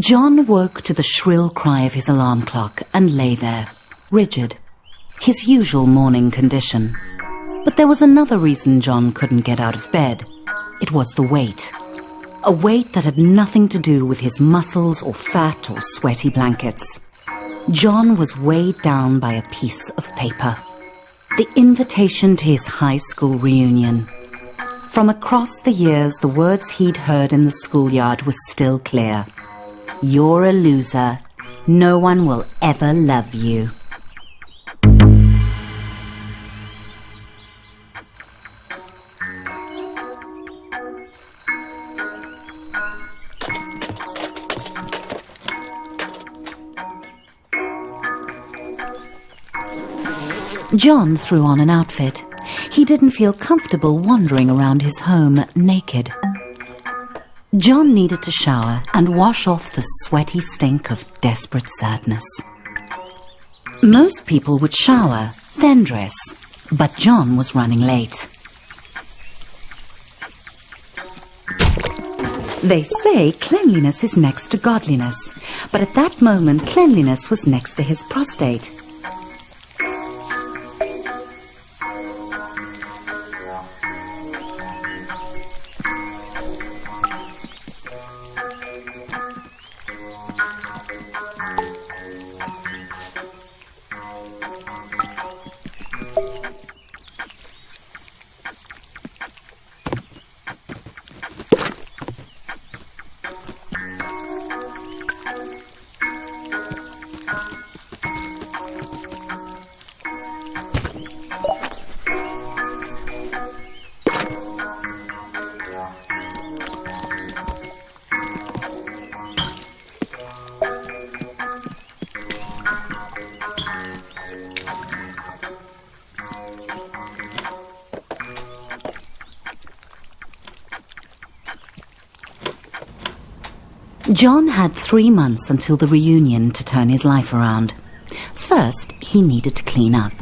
John woke to the shrill cry of his alarm clock and lay there, rigid, his usual morning condition. But there was another reason John couldn't get out of bed. It was the weight. A weight that had nothing to do with his muscles or fat or sweaty blankets. John was weighed down by a piece of paper. The invitation to his high school reunion. From across the years, the words he'd heard in the schoolyard were still clear. You're a loser. No one will ever love you. John threw on an outfit. He didn't feel comfortable wandering around his home naked. John needed to shower and wash off the sweaty stink of desperate sadness. Most people would shower, then dress, but John was running late. They say cleanliness is next to godliness, but at that moment cleanliness was next to his prostate. John had 3 months until the reunion to turn his life around. First, he needed to clean up.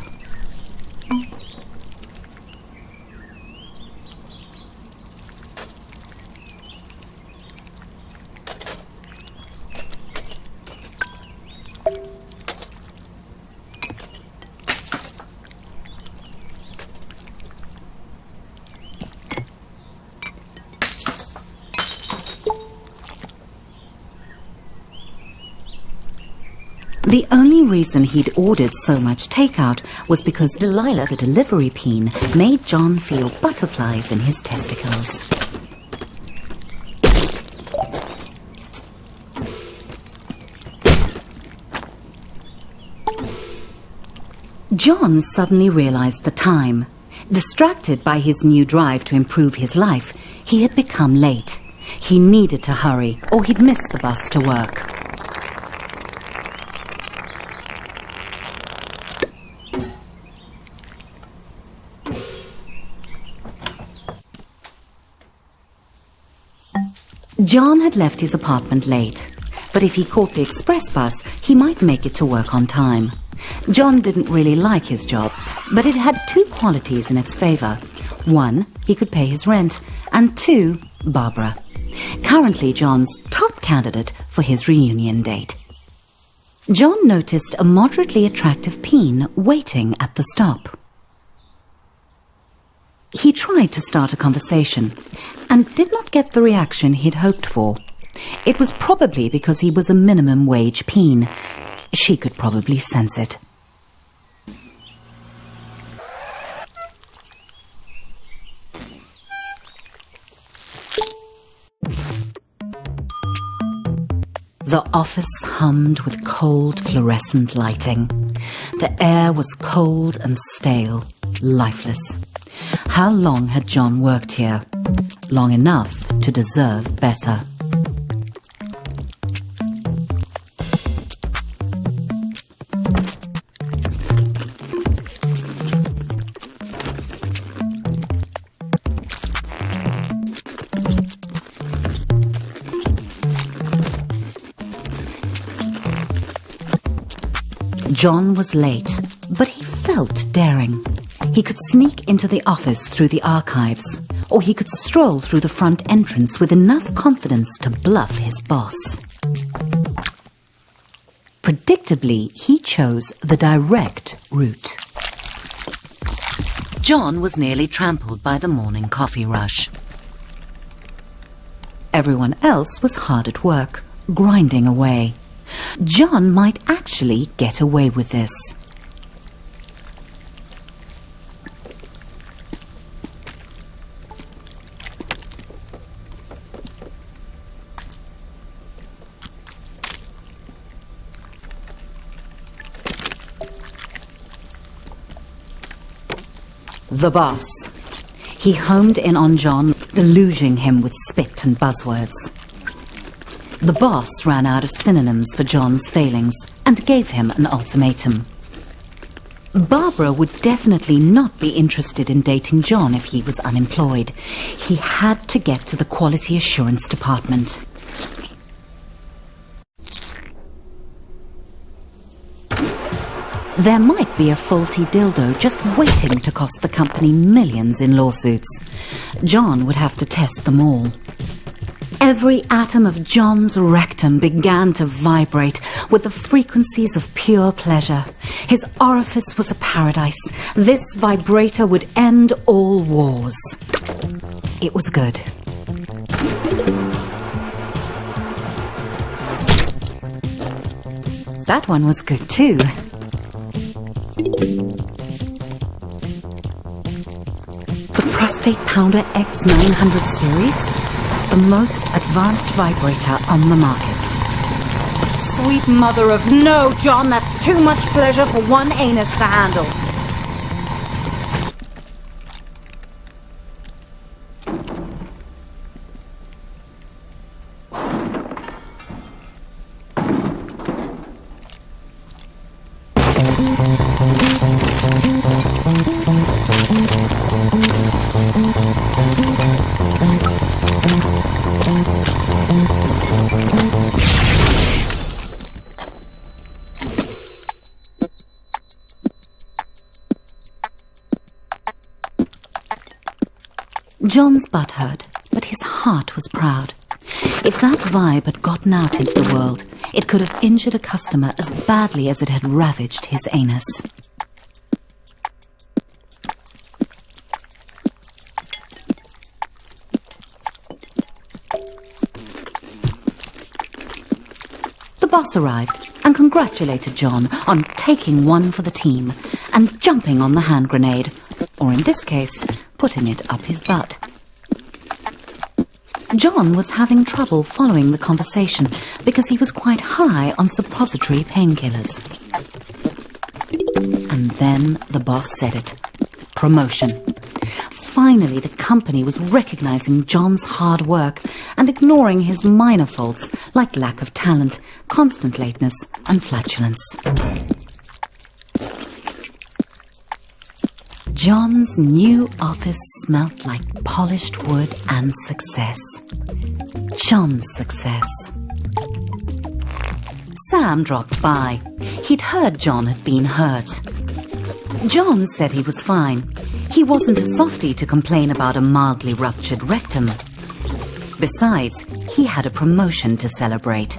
The only reason he'd ordered so much takeout was because Delilah, the delivery peen, made John feel butterflies in his testicles. John suddenly realized the time. Distracted by his new drive to improve his life, he had become late. He needed to hurry, or he'd miss the bus to work. John had left his apartment late, but if he caught the express bus, he might make it to work on time. John didn't really like his job, but it had 2 qualities in its favor. 1, he could pay his rent, and 2, Barbara. Currently John's top candidate for his reunion date. John noticed a moderately attractive peen waiting at the stop. He tried to start a conversation and did not get the reaction he'd hoped for. It was probably because he was a minimum wage peen. She could probably sense it. The office hummed with cold fluorescent lighting. The air was cold and stale, lifeless. How long had John worked here? Long enough to deserve better. John was late, but he felt daring. He could sneak into the office through the archives, or he could stroll through the front entrance with enough confidence to bluff his boss. Predictably, he chose the direct route. John was nearly trampled by the morning coffee rush. Everyone else was hard at work, grinding away. John might actually get away with this. The boss. He homed in on John, deluging him with spit and buzzwords. The boss ran out of synonyms for John's failings and gave him an ultimatum. Barbara would definitely not be interested in dating John if he was unemployed. He had to get to the quality assurance department. There might be a faulty dildo just waiting to cost the company millions in lawsuits. John would have to test them all. Every atom of John's rectum began to vibrate with the frequencies of pure pleasure. His orifice was a paradise. This vibrator would end all wars. It was good. That one was good too. The Prostate Pounder X900 series, the most advanced vibrator on the market. Sweet mother of no, John, that's too much pleasure for one anus to handle. John's butt hurt, but his heart was proud. If that vibe had gotten out into the world, it could have injured a customer as badly as it had ravaged his anus. The boss arrived and congratulated John on taking one for the team and jumping on the hand grenade, or in this case, putting it up his butt. John was having trouble following the conversation because he was quite high on suppository painkillers. And then the boss said it. Promotion. Finally, the company was recognizing John's hard work and ignoring his minor faults like lack of talent, constant lateness, and flatulence. John's new office smelt like polished wood and success. John's success. Sam dropped by. He'd heard John had been hurt. John said he was fine. He wasn't a softie to complain about a mildly ruptured rectum. Besides, he had a promotion to celebrate.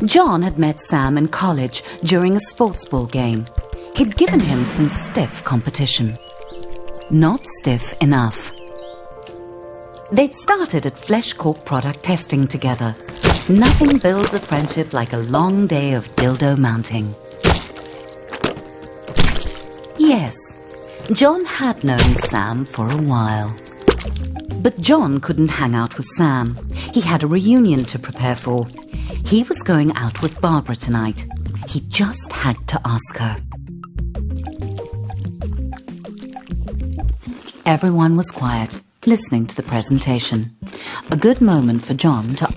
John had met Sam in college during a sports ball game. He'd given him some stiff competition. Not stiff enough. They'd started at Flesh Corp product testing together. Nothing builds a friendship like a long day of dildo mounting. Yes, John had known Sam for a while. But John couldn't hang out with Sam. He had a reunion to prepare for. He was going out with Barbara tonight. He just had to ask her. Everyone was quiet, listening to the presentation. A good moment for John to